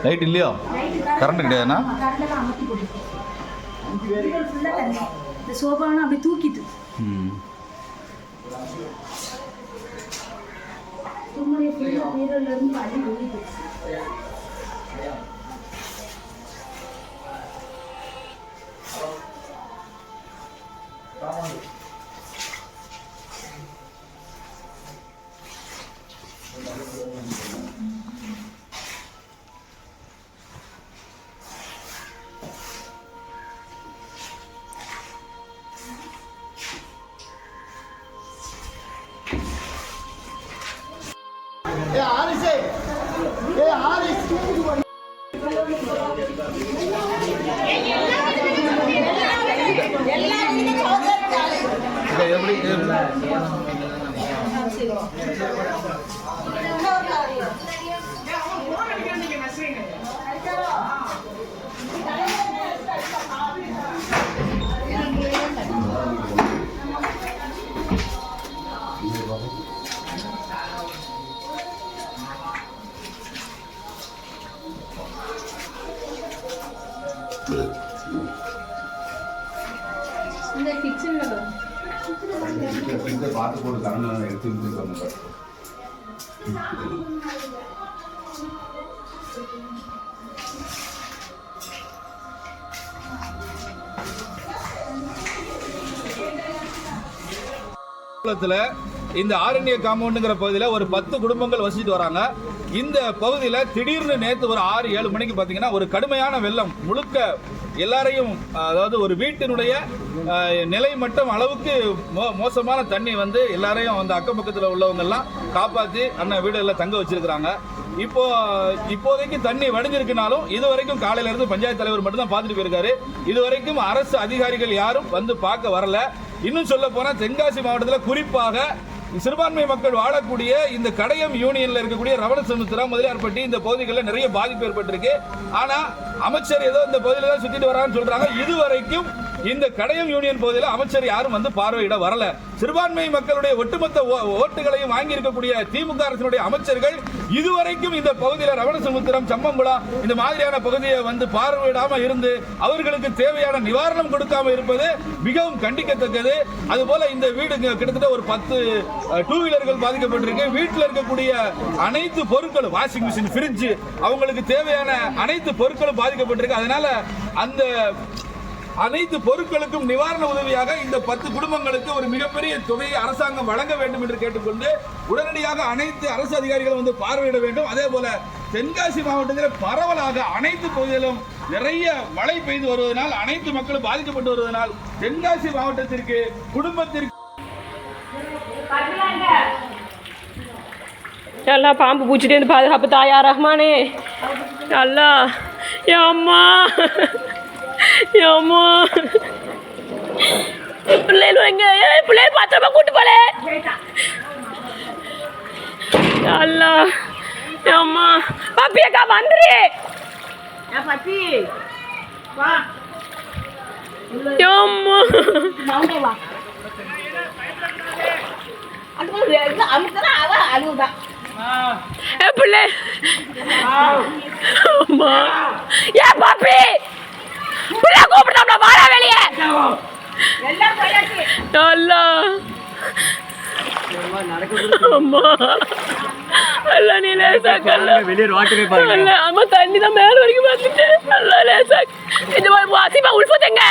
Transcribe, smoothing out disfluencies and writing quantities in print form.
Light இல்லையோ? Current கிடையாதுண்ணா? இந்த சோபாவை அப்படி தூக்கிட்டு வீரர்லேருந்து அடி ஓடிட்டு இந்த கிச்சன்ல பார்த்து போட்டு தரணும் எடுத்து சொன்னாங்க. இந்த ஆரண்ய காம்பவுண்டுங்கிற பகுதியில் ஒரு 10 குடும்பங்கள் வசிச்சுட்டு வராங்க. இந்த பகுதியில் திடீர்னு நேற்று ஒரு 6-7 மணிக்கு பார்த்தீங்கன்னா ஒரு கடுமையான வெள்ளம் முழுக்க எல்லாரையும், அதாவது ஒரு வீட்டினுடைய நிலை மட்டம் அளவுக்கு மோசமான தண்ணி வந்து எல்லாரையும் அந்த அக்கம் பக்கத்தில் உள்ளவங்கெல்லாம் காப்பாற்றி அண்ணன் வீடுகளில் தங்க வச்சிருக்கிறாங்க. இப்போதைக்கு தண்ணி வடிஞ்சிருக்குனாலும் இதுவரைக்கும் காலையில இருந்து பஞ்சாயத்து தலைவர் மட்டும் தான் பார்த்துட்டு போயிருக்காரு. இதுவரைக்கும் அரசு அதிகாரிகள் யாரும் வந்து பார்க்க வரல. இன்னும் சொல்ல போனா தென்காசி மாவட்டத்தில் குறிப்பாக சிறுபான்மை மக்கள் வாழக்கூடிய இந்த கடையம் யூனியன்ல இருக்கக்கூடிய ரவணசமுத்திரம், முதலியார்பட்டி இந்த பகுதிகளில் நிறைய பாதிப்பு ஏற்பட்டிருக்கு. ஆனா அமைச்சர் ஏதோ இந்த பகுதியில தான் சுத்திட்டு வரான்னு சொல்றாங்க. இதுவரைக்கும் இந்த கடையம் யூனியன் பகுதியில் அமைச்சர் யாரும் வந்து பார்வையிட வரல. சிறுபான்மை மக்களுடைய ஒட்டுமொத்த ஓட்டுகளையும் வாங்கி இருக்கக்கூடிய திமுக அரசினுடைய அமைச்சர்கள் இதுவரைக்கும் இந்த பகுதியில் ரவணசமுத்திரம், சம்பம்புலம் இந்த மாதிரியான பகுதியை வந்து பார்வையிடாம இருந்து அவர்களுக்கு தேவையான நிவாரணம் கொடுக்காம இருப்பது மிகவும் கண்டிக்கத்தக்கது. அதுபோல இந்த வீடு கிட்டத்தட்ட ஒரு 10 டூ வீலர்கள் பாதிக்கப்பட்டிருக்கு. வீட்டில் இருக்கக்கூடிய அனைத்து பொருட்களும், வாஷிங் மிஷின், ஃப்ரிட்ஜ், அவங்களுக்கு தேவையான அனைத்து பொருட்களும் பாதிக்கப்பட்டிருக்கு. அதனால அந்த அனைத்து பொருட்களுக்கும் நிவாரண உதவியாக இந்த 10 குடும்பங்களுக்கு ஒரு மிகப்பெரிய தொகையை அரசாங்கம் வழங்க வேண்டும் என்று கேட்டுக்கொண்டு உடனடியாக அனைத்து அரசு அதிகாரிகளும் வந்து பார்வையிட வேண்டும். அதே போல தென்காசி மாவட்டத்தில் பரவலாக அனைத்து பகுதிகளிலும் நிறைய மழை பெய்து வருவதனால் அனைத்து மக்களும் பாதிக்கப்பட்டு வருவதனால் தென்காசி மாவட்டத்திற்கு குடும்பத்திற்கு நல்லா பாம்பு பூச்சிட்டு இருந்து பாதுகாப்பு தாயா ரஹ்மானே. நல்லா அம்மா அம்மா பிள்ளைகள் எங்க பிள்ளைகள் பத்திரமா கூட்டு போல. நல்லா அம்மா பாப்பி அக்கா வந்துரு. அம்மா பிள்ளை பாப்பி பிள்ளை கூப்பிட்டோம்னா வாழ வெளியே. தண்ணி தான் மேல வரைக்கும் வந்துட்டு நல்லா லேசா இந்த மாதிரி வாசிப்பா உள்பத்துங்க.